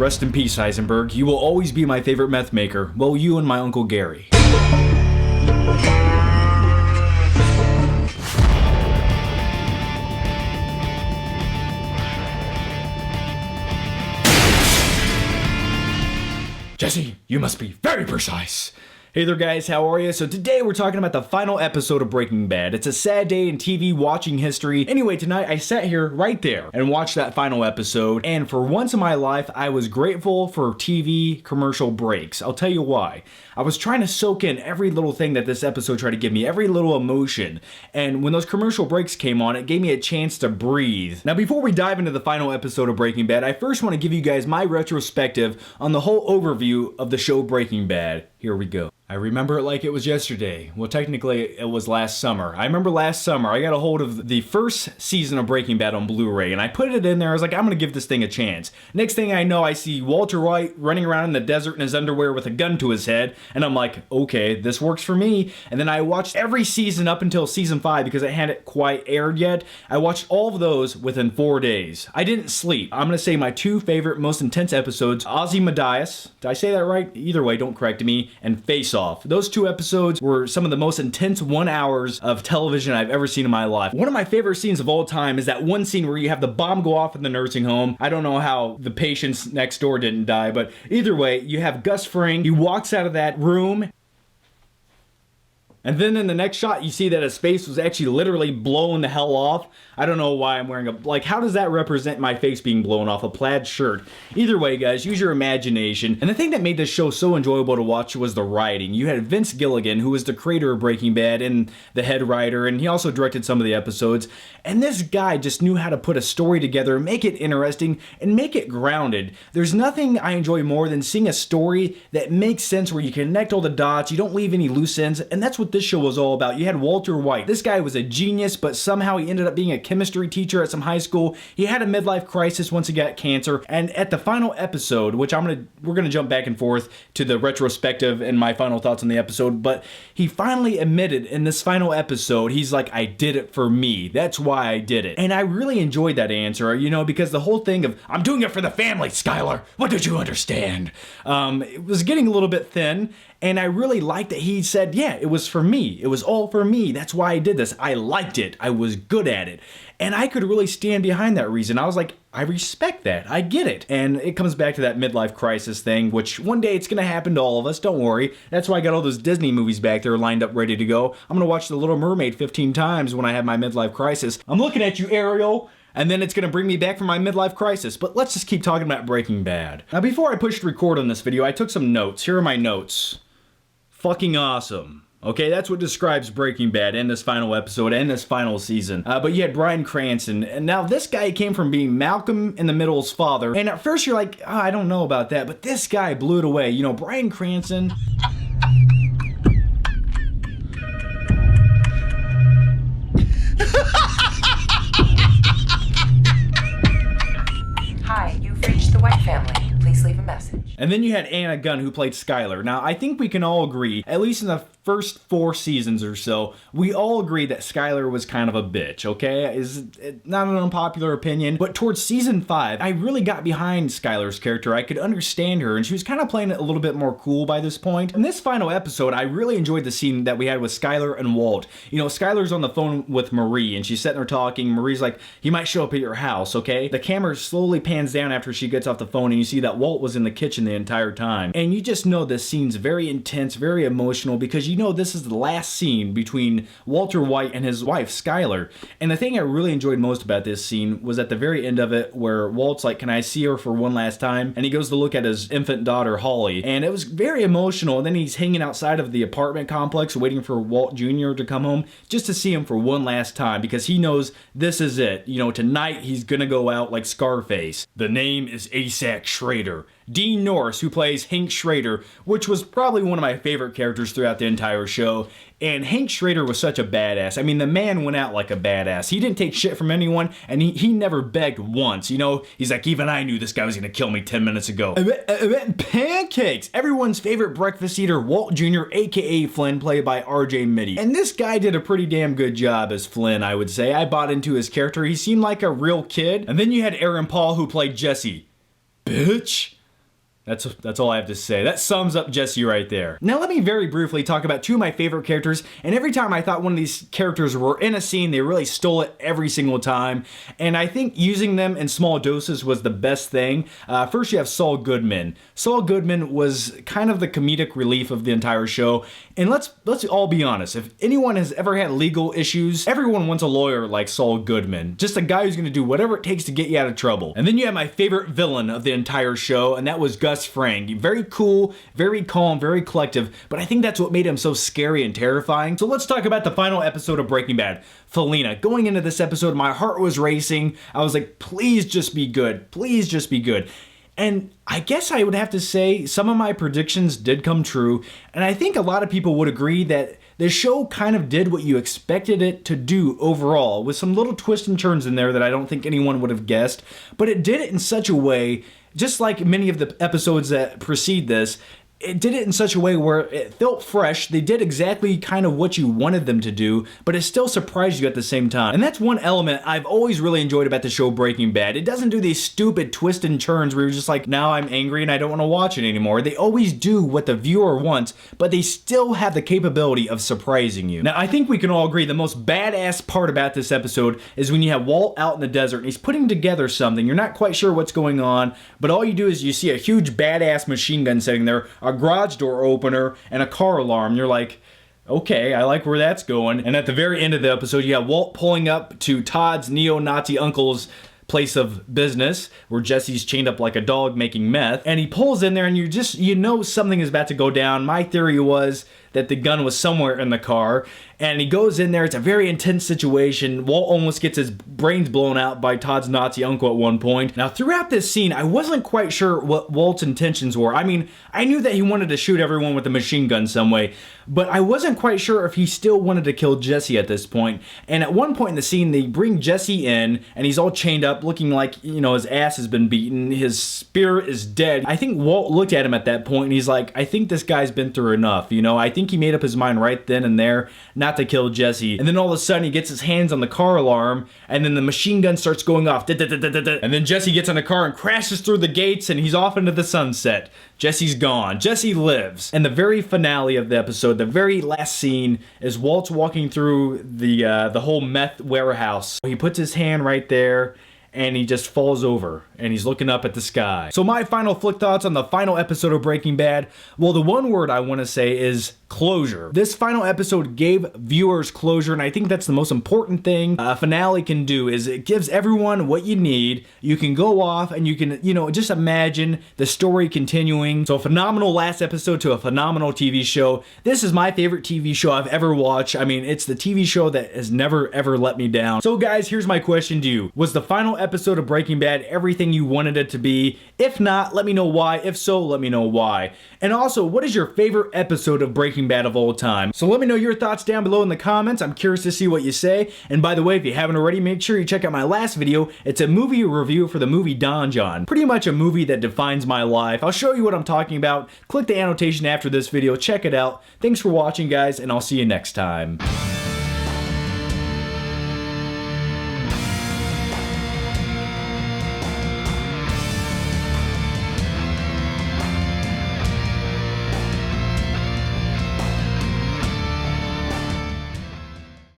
Rest in peace, Heisenberg. You will always be my favorite meth maker. Well, you and my Uncle Gary. Jesse, you must be very precise. Hey there guys, how are you? So today we're talking about the final episode of Breaking Bad. It's a sad day in TV watching history. Anyway, tonight I sat here right there and watched that final episode, and for once in my life I was grateful for TV commercial breaks. I'll tell you why. I was trying to soak in every little thing that this episode tried to give me, every little emotion, and when those commercial breaks came on, it gave me a chance to breathe. Now before we dive into the final episode of Breaking Bad, I first want to give you guys my retrospective on the whole overview of the show Breaking Bad. Here we go. I remember it like it was yesterday. Well, technically, it was last summer. I remember last summer, I got a hold of the first season of Breaking Bad on Blu-ray, and I put it in there. I was like, I'm gonna give this thing a chance. Next thing I know, I see Walter White running around in the desert in his underwear with a gun to his head, and I'm like, okay, this works for me. And then I watched every season up until season 5 because it hadn't quite aired yet. I watched all of those within 4 days. I didn't sleep. I'm gonna say my 2 favorite, most intense episodes, Ozymandias, did I say that right? Either way, don't correct me, and Face Off. Those 2 episodes were some of the most intense 1 hours of television I've ever seen in my life. One of my favorite scenes of all time is that one scene where you have the bomb go off in the nursing home. I don't know how the patients next door didn't die, but either way, you have Gus Fring. He walks out of that room, and then in the next shot, you see that his face was actually literally blown the hell off. I don't know why I'm wearing how does that represent my face being blown off? A plaid shirt. Either way, guys, use your imagination. And the thing that made this show so enjoyable to watch was the writing. You had Vince Gilligan, who was the creator of Breaking Bad and the head writer, and he also directed some of the episodes. And this guy just knew how to put a story together, make it interesting, and make it grounded. There's nothing I enjoy more than seeing a story that makes sense, where you connect all the dots, you don't leave any loose ends, and that's what this show was all about. You had Walter White. This guy was a genius, but somehow he ended up being a chemistry teacher at some high school. He had a midlife crisis once he got cancer, and at the final episode, which we're gonna jump back and forth to the retrospective and my final thoughts on the episode, but he finally admitted in this final episode, he's like, I did it for me. That's why I did it. And I really enjoyed that answer, because the whole thing of, I'm doing it for the family, Skylar. What did you understand? It was getting a little bit thin, and I really liked that he said, yeah, it was for me. It was all for me. That's why I did this. I liked it. I was good at it. And I could really stand behind that reason. I was like, I respect that. I get it. And it comes back to that midlife crisis thing, which one day it's going to happen to all of us. Don't worry. That's why I got all those Disney movies back there lined up ready to go. I'm going to watch The Little Mermaid 15 times when I have my midlife crisis. I'm looking at you, Ariel. And then it's going to bring me back from my midlife crisis. But let's just keep talking about Breaking Bad. Now, before I pushed record on this video, I took some notes. Here are my notes. Fucking awesome. Okay, that's what describes Breaking Bad in this final episode and this final season. But you had Bryan Cranston, and now this guy came from being Malcolm in the Middle's father. And at first you're like, oh, I don't know about that, but this guy blew it away. Bryan Cranston. Hi, you've reached the White family. Please leave a message. And then you had Anna Gunn, who played Skylar. Now, I think we can all agree, at least in the first 4 seasons or so, we all agree that Skylar was kind of a bitch, okay? Is not an unpopular opinion, but towards season 5, I really got behind Skylar's character. I could understand her, and she was kind of playing it a little bit more cool by this point. In this final episode, I really enjoyed the scene that we had with Skylar and Walt. Skylar's on the phone with Marie, and she's sitting there talking. Marie's like, he might show up at your house, okay? The camera slowly pans down after she gets off the phone, and you see that Walt was in the kitchen the entire time. And you just know this scene's very intense, very emotional, because this is the last scene between Walter White and his wife, Skylar. And the thing I really enjoyed most about this scene was at the very end of it, where Walt's like, can I see her for one last time? And he goes to look at his infant daughter, Holly. And it was very emotional. And then he's hanging outside of the apartment complex waiting for Walt Jr. to come home just to see him for one last time, because he knows this is it. Tonight he's gonna go out like Scarface. The name is Asac Schrader. Dean Norris, who plays Hank Schrader, which was probably one of my favorite characters throughout the entire show. And Hank Schrader was such a badass. I mean, the man went out like a badass. He didn't take shit from anyone, and he never begged once. He's like, even I knew this guy was gonna kill me 10 minutes ago. Pancakes! Everyone's favorite breakfast eater, Walt Jr., aka Flynn, played by RJ Mitty. And this guy did a pretty damn good job as Flynn, I would say. I bought into his character. He seemed like a real kid. And then you had Aaron Paul, who played Jesse. Bitch! That's all I have to say. That sums up Jesse right there. Now let me very briefly talk about two of my favorite characters, and every time I thought one of these characters were in a scene, they really stole it every single time, and I think using them in small doses was the best thing. First you have Saul Goodman. Saul Goodman was kind of the comedic relief of the entire show, and let's all be honest, if anyone has ever had legal issues, everyone wants a lawyer like Saul Goodman. Just a guy who's gonna do whatever it takes to get you out of trouble. And then you have my favorite villain of the entire show, and that was Gus Fring. Very cool, very calm, very collective, but I think that's what made him so scary and terrifying. So let's talk about the final episode of Breaking Bad, Felina. Going into this episode, my heart was racing. I was like, please just be good. Please just be good. And I guess I would have to say some of my predictions did come true, and I think a lot of people would agree that the show kind of did what you expected it to do overall, with some little twists and turns in there that I don't think anyone would have guessed, but it did it in such a way, just like many of the episodes that precede this, it did it in such a way where it felt fresh. They did exactly kind of what you wanted them to do, but it still surprised you at the same time. And that's one element I've always really enjoyed about the show Breaking Bad. It doesn't do these stupid twists and turns where you're just like, now I'm angry and I don't want to watch it anymore. They always do what the viewer wants, but they still have the capability of surprising you. Now, I think we can all agree the most badass part about this episode is when you have Walt out in the desert and he's putting together something. You're not quite sure what's going on, but all you do is you see a huge badass machine gun sitting there, a garage door opener, and a car alarm. You're like, okay, I like where that's going. And at the very end of the episode, you have Walt pulling up to Todd's neo-Nazi uncle's place of business where Jesse's chained up like a dog making meth, and he pulls in there and you know something is about to go down. My theory was that the gun was somewhere in the car, and he goes in there. It's a very intense situation. Walt almost gets his brains blown out by Todd's Nazi uncle at one point. Now, throughout this scene, I wasn't quite sure what Walt's intentions were. I mean, I knew that he wanted to shoot everyone with a machine gun some way, but I wasn't quite sure if he still wanted to kill Jesse at this point. And at one point in the scene, they bring Jesse in, and he's all chained up, looking like, you know, his ass has been beaten. His spirit is dead. I think Walt looked at him at that point, and he's like, I think this guy's been through enough. You know, I think he made up his mind right then and there not to kill Jesse. And then all of a sudden he gets his hands on the car alarm, and then the machine gun starts going off. And then Jesse gets in the car and crashes through the gates, and he's off into the sunset. Jesse's gone. Jesse lives. And the very finale of the episode, the very last scene, is Walt's walking through the whole meth warehouse. He puts his hand right there, and he just falls over, and he's looking up at the sky. So my final flick thoughts on the final episode of Breaking Bad, well, the one word I want to say is closure. This final episode gave viewers closure, and I think that's the most important thing a finale can do, is it gives everyone what you need. You can go off and you can, you know, just imagine the story continuing. So a phenomenal last episode to a phenomenal TV show. This is my favorite TV show I've ever watched. I mean, it's the TV show that has never ever let me down. So guys, here's my question to you. Was the final episode of Breaking Bad everything you wanted it to be? If not, let me know why. If so, let me know why. And also, what is your favorite episode of Breaking Bad of all time? So let me know your thoughts down below in the comments. I'm curious to see what you say. And by the way, if you haven't already, make sure you check out my last video. It's a movie review for the movie Don John. Pretty much a movie that defines my life. I'll show you what I'm talking about. Click the annotation after this video. Check it out. Thanks for watching, guys, and I'll see you next time.